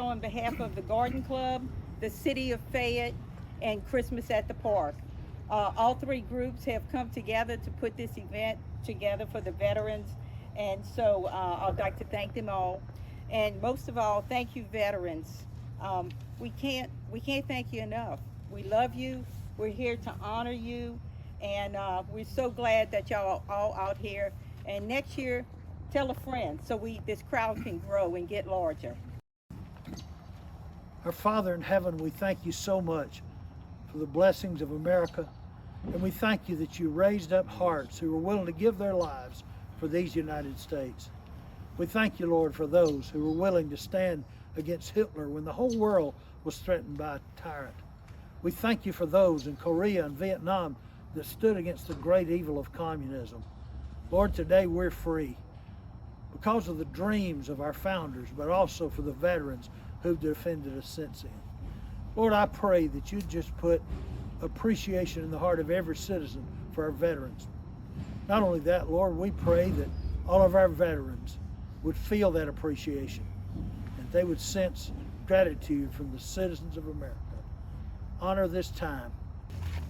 here on behalf of the Garden Club, the City of Fayette, and Christmas at the Park. All three groups have come together to put this event together for the veterans, and so I'd like to thank them all. And most of all, thank you, veterans. We can't thank you enough. We love you. We're here to honor you, and we're so glad that y'all are all out here. And next year, tell a friend so this crowd can grow and get larger. Our Father in heaven, we thank you so much for the blessings of America, and we thank you that you raised up hearts who were willing to give their lives for these United States. We thank you, Lord, for those who were willing to stand against Hitler when the whole world was threatened by a tyrant. We thank you for those in Korea and Vietnam that stood against the great evil of communism. Lord, today we're free because of the dreams of our founders, but also for the veterans who've defended us since then. Lord, I pray that you just put appreciation in the heart of every citizen for our veterans. Not only that, Lord, we pray that all of our veterans would feel that appreciation and they would sense gratitude from the citizens of America. Honor this time.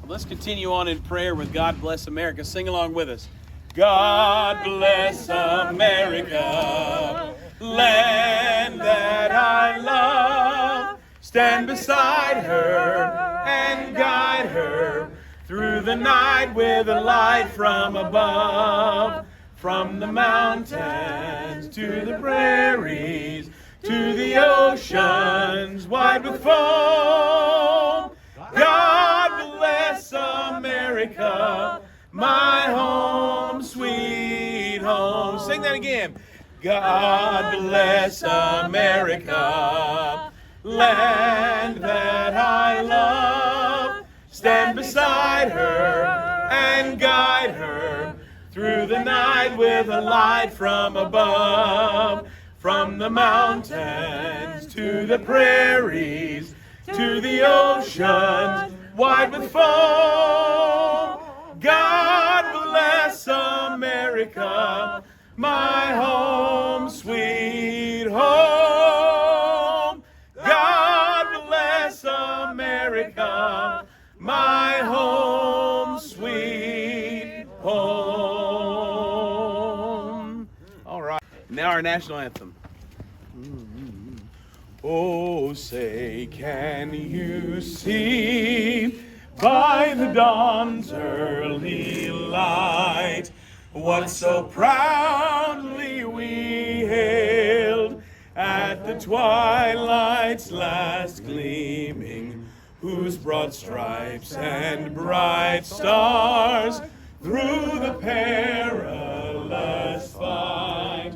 Let's continue on in prayer with God Bless America. Sing along with us. God bless America, land that I love. Stand beside her and guide her through the night with a light from above. From the mountains to the prairies, to the oceans wide with foam. God bless America, my home, sweet home. Sing that again. God bless America, land that I love. Stand beside her and guide her through the night with a light from above. From the mountains to the prairies, to the oceans wide with foam. God bless America, my home, sweet home. God bless America, my home, sweet home. All right, now our national anthem. Oh, say, can you see by the dawn's early light what so proudly we hailed at the twilight's last gleaming, whose broad stripes and bright stars through the perilous fight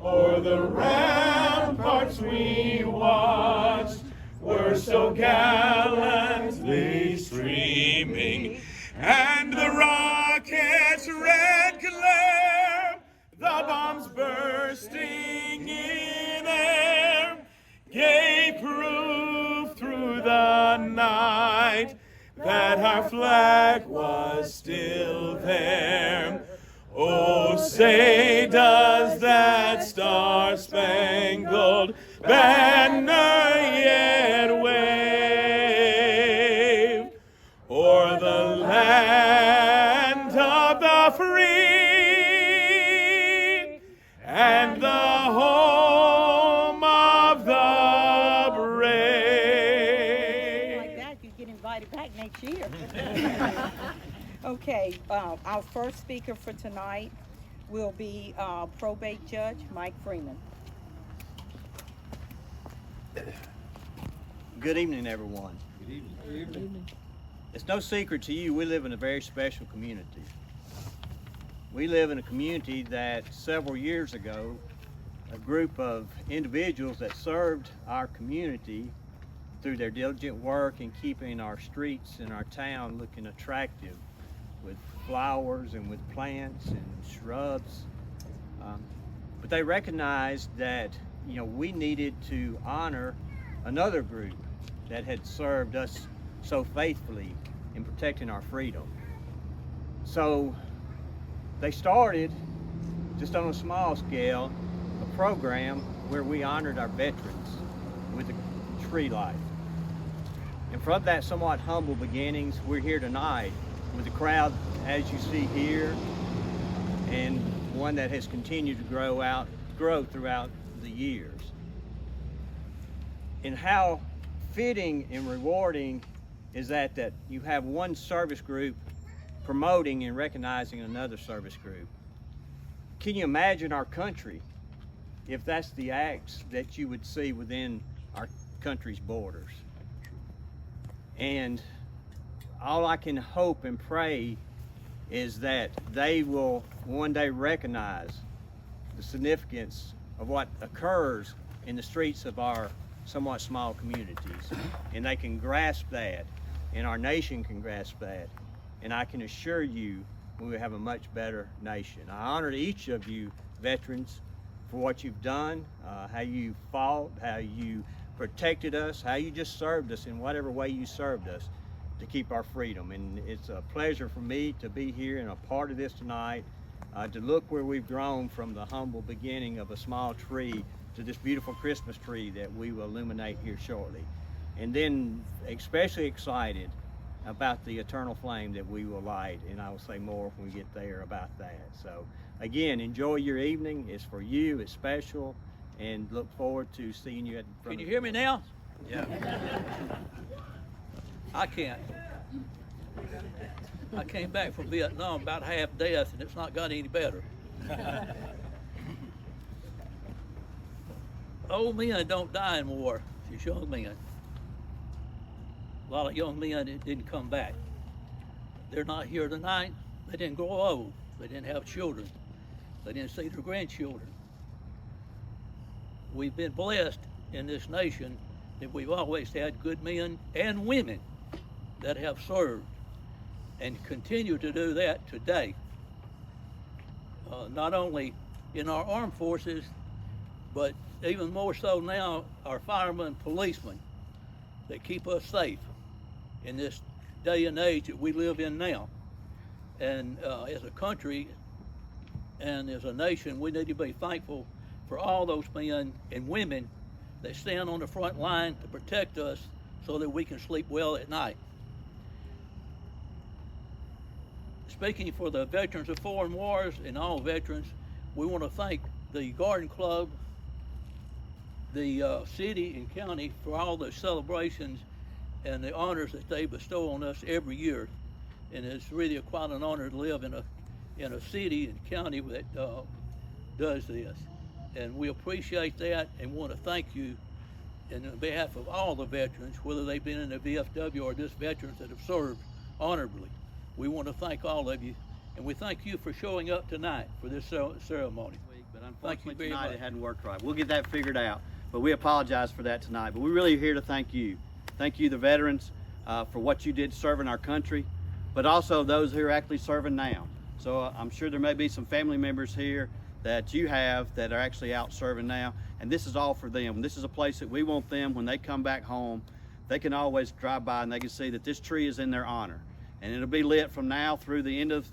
o'er the ramparts we watched were so gallantly streaming, and the rocket's red glare, the bombs bursting in air, gave proof through the night that our flag was still there. Oh, say, does that star-spangled banner yet wave o'er the land of the free and the home of the brave? Like that, you get invited back next year. Okay, our first speaker for tonight will be probate judge Mike Freeman. Good evening, everyone. Good evening. Good evening. It's no secret to you, we live in a very special community. We live in a community that several years ago, a group of individuals that served our community through their diligent work in keeping our streets and our town looking attractive with flowers and with plants and shrubs. But they recognized that, we needed to honor another group that had served us so faithfully in protecting our freedom. So they started, just on a small scale, a program where we honored our veterans. with the tree light. And from that somewhat humble beginnings, we're here tonight with the crowd as you see here, and one that has continued to grow throughout the years. And how fitting and rewarding is that you have one service group promoting and recognizing another service group. Can you imagine our country if that's the acts that you would see within our country's borders? And all I can hope and pray is that they will one day recognize the significance of what occurs in the streets of our somewhat small communities, and they can grasp that, and our nation can grasp that, and I can assure you we will have a much better nation. I honor each of you veterans for what you've done, how you fought, how you protected us, how you just served us in whatever way you served us to keep our freedom. And it's a pleasure for me to be here and a part of this tonight, to look where we've grown from the humble beginning of a small tree to this beautiful Christmas tree that we will illuminate here shortly. And then especially excited about the eternal flame that we will light, and I will say more when we get there about that. So again, enjoy your evening. It's for you, it's special, and look forward to seeing you at the front. Can you hear me now? Yeah. I can't. I came back from Vietnam about half death, and it's not got any better. Old men don't die in war. It's young men. A lot of young men that didn't come back. They're not here tonight. They didn't grow old. They didn't have children. They didn't see their grandchildren. We've been blessed in this nation that we've always had good men and women that have served and continue to do that today. Not only in our armed forces, but even more so now, our firemen and policemen that keep us safe in this day and age that we live in now. And as a country and as a nation, we need to be thankful for all those men and women that stand on the front line to protect us so that we can sleep well at night. Speaking for the veterans of foreign wars and all veterans, we want to thank the Garden Club, the city and county for all the celebrations and the honors that they bestow on us every year. And it's really quite an honor to live in a city and county that does this. And we appreciate that and want to thank you in behalf of all the veterans, whether they've been in the VFW or just veterans that have served honorably. We want to thank all of you, and we thank you for showing up tonight for this ceremony. But Thank you unfortunately very tonight much. it hadn't worked right. We'll get that figured out, but we apologize for that tonight. But we're really here to thank you. Thank you, the veterans, for what you did serving our country, but also those who are actually serving now. So I'm sure there may be some family members here that you have that are actually out serving now, and this is all for them. This is a place that we want them, when they come back home, they can always drive by and they can see that this tree is in their honor. And it'll be lit from now through the end of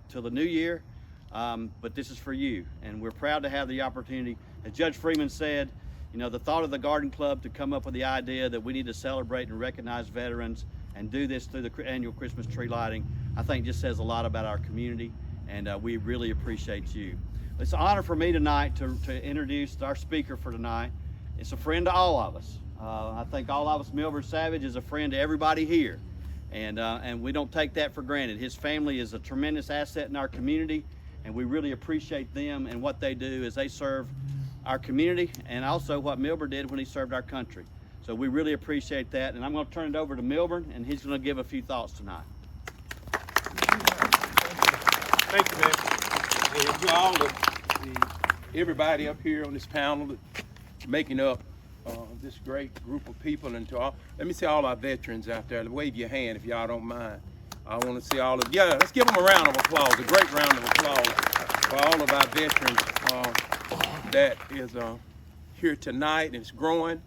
till the new year, but this is for you. And we're proud to have the opportunity. As Judge Freeman said, you know, the thought of the Garden Club to come up with the idea that we need to celebrate and recognize veterans and do this through the annual Christmas tree lighting, I think just says a lot about our community, and we really appreciate you. It's an honor for me tonight to introduce our speaker for tonight. It's a friend to all of us. I think all of us, Milburn Savage is a friend to everybody here. And we don't take that for granted. His family is a tremendous asset in our community, and we really appreciate them and what they do as they serve our community, and also what Milburn did when he served our country. So we really appreciate that, and I'm going to turn it over to Milburn, and he's going to give a few thoughts tonight. Thank you, man. And to all everybody up here on this panel making up this great group of people, and to all, let me see all our veterans out there. Wave your hand if y'all don't mind. I want to see all of, yeah, let's give them a round of applause, a great round of applause for all of our veterans that is here tonight, and it's growing.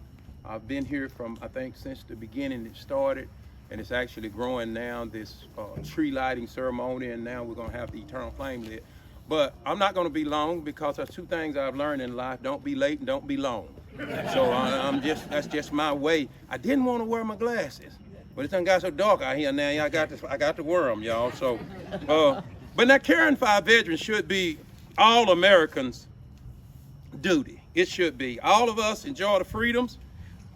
I've been here from, I think, since the beginning it started, and it's actually growing now, this tree lighting ceremony, and now we're going to have the eternal flame lit. But I'm not going to be long because there's two things I've learned in life: don't be late and don't be long. So that's just my way. I didn't want to wear my glasses, but it done got so dark out here now. I got to wear them, y'all. So, but now caring for our veterans should be all Americans' duty. It should be. All of us enjoy the freedoms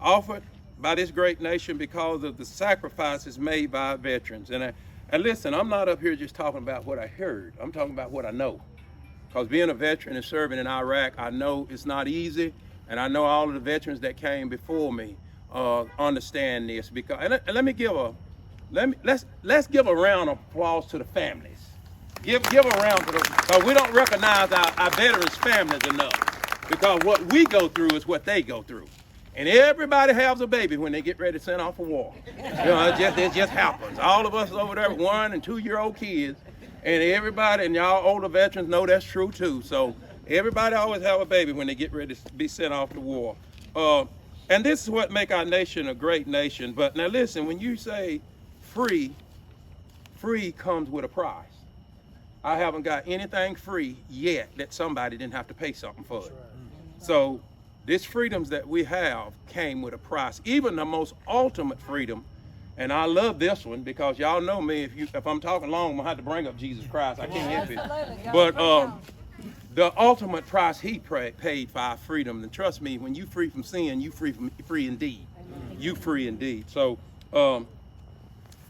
offered by this great nation because of the sacrifices made by our veterans. And listen, I'm not up here just talking about what I heard. I'm talking about what I know. Because being a veteran and serving in Iraq, I know it's not easy, and I know all of the veterans that came before me understand this. Because let's give a round of applause to the families. Give a round to them, because we don't recognize our veterans' families enough. Because what we go through is what they go through. And everybody has a baby when they get ready to send off for war. You know, it just happens. All of us over there with 1- and 2-year-old kids, and everybody, and y'all older veterans know that's true too. So everybody always have a baby when they get ready to be sent off to war. And this is what make our nation a great nation. But now listen, when you say free comes with a price. I haven't got anything free yet that somebody didn't have to pay something for it. So these freedoms that we have came with a price. Even the most ultimate freedom, and I love this one because y'all know me, if I'm talking long, I'm gonna have to bring up Jesus Christ. I can't help it. But the ultimate price he paid for our freedom, and trust me, when you free from sin, you free indeed. You free indeed. So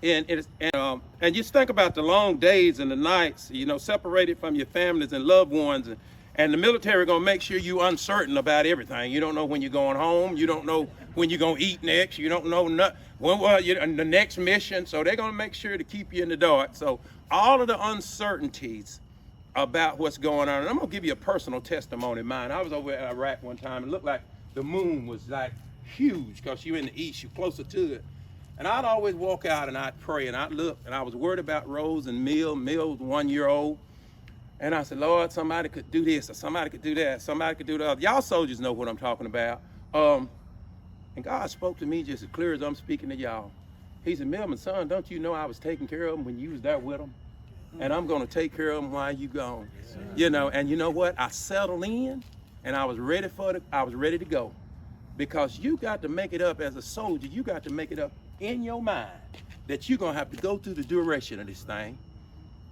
and just think about the long days and the nights, you know, separated from your families and loved ones, and the military gonna make sure you uncertain about everything. You don't know when you're going home. You don't know when you're gonna eat next. You don't know when the next mission. So they're gonna make sure to keep you in the dark. So all of the uncertainties about what's going on. And I'm gonna give you a personal testimony of mine. I was over at Iraq one time. It looked like the moon was like huge because you're in the east. You're closer to it. And I'd always walk out and I'd pray and I'd look, and I was worried about Rose and Mill. Mill was 1 year old. And I said, Lord, somebody could do this, or somebody could do that, somebody could do the other. Y'all soldiers know what I'm talking about. And God spoke to me just as clear as I'm speaking to y'all. He said, Millman, son, don't you know I was taking care of them when you was there with them? And I'm gonna take care of them while you gone. You know, and you know what? I settled in and I was ready to go. Because you got to make it up as a soldier, you got to make it up in your mind that you're gonna have to go through the duration of this thing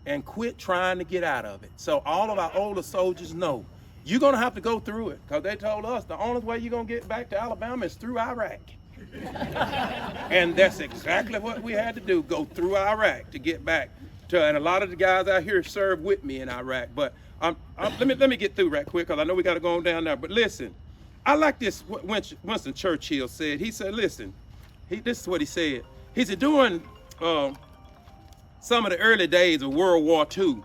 and quit trying to get out of it. So all of our older soldiers know you're gonna have to go through it, because they told us the only way you're gonna get back to Alabama is through Iraq. And that's exactly what we had to do, go through Iraq to get back to, and a lot of the guys out here served with me in Iraq. But let me get through right quick, because I know we gotta go on down there. But listen, I like this, Winston Churchill said. He said, listen, this is what he said. He said, during some of the early days of World War II,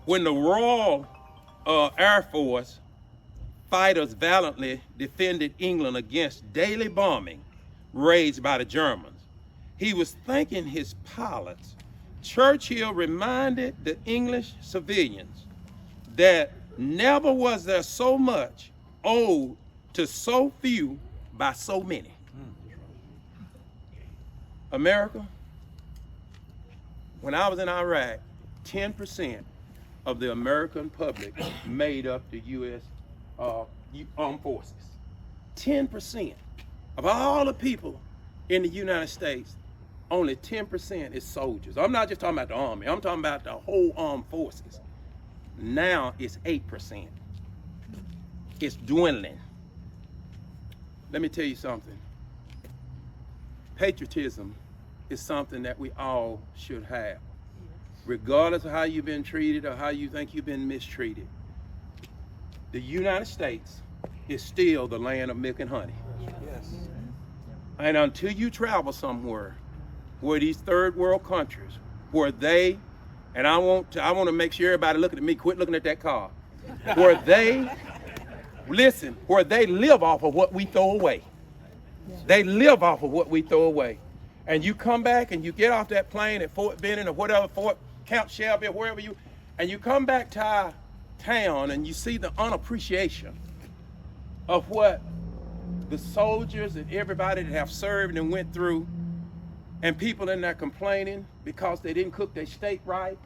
when the Royal Air Force fighters valiantly defended England against daily bombing raised by the Germans, he was thanking his pilots. Churchill reminded the English civilians that never was there so much owed to so few by so many. America, when I was in Iraq, 10% of the American public made up the U.S. Armed Forces. 10% of all the people in the United States, only 10% is soldiers. I'm not just talking about the Army, I'm talking about the whole armed forces. Now it's 8%. It's dwindling. Let me tell you something. Patriotism is something that we all should have, regardless of how you've been treated or how you think you've been mistreated. The United States is still the land of milk and honey. Yes. And until you travel somewhere where these third world countries, where they, and I want to make sure everybody looking at me, quit looking at that car, where they, listen, where they live off of what we throw away. They live off of what we throw away. And you come back and you get off that plane at Fort Benning or whatever, Fort Camp Shelby or wherever and you come back to our town and you see the unappreciation of what the soldiers and everybody that have served and went through, and people in there complaining because they didn't cook their steak right.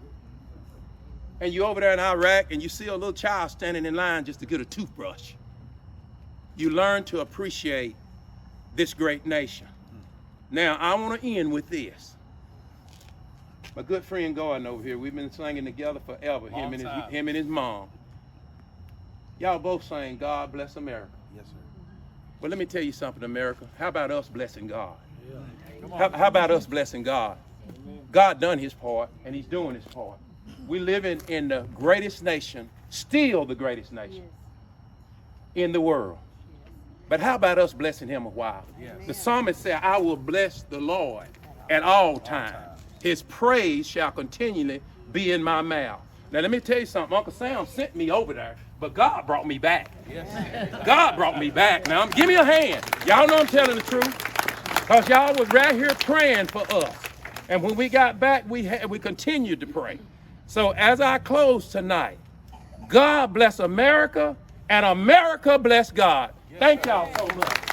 and you're over there in Iraq and you see a little child standing in line just to get a toothbrush. You learn to appreciate this great nation. Now, I want to end with this. My good friend Gordon over here, we've been singing together forever, him and his mom. Y'all both sang God Bless America. Yes, sir. Well, let me tell you something, America. How about us blessing God? How about us blessing God? God done his part, and he's doing his part. We live in the greatest nation, still the greatest nation in the world. But how about us blessing him a while? Yes. The psalmist said, I will bless the Lord at all times. His praise shall continually be in my mouth. Now, let me tell you something. Uncle Sam sent me over there, but God brought me back. Yes. God brought me back. Now, give me a hand. Y'all know I'm telling the truth. Because y'all was right here praying for us. And when we got back, we continued to pray. So as I close tonight, God bless America, and America bless God. Thank y'all so much.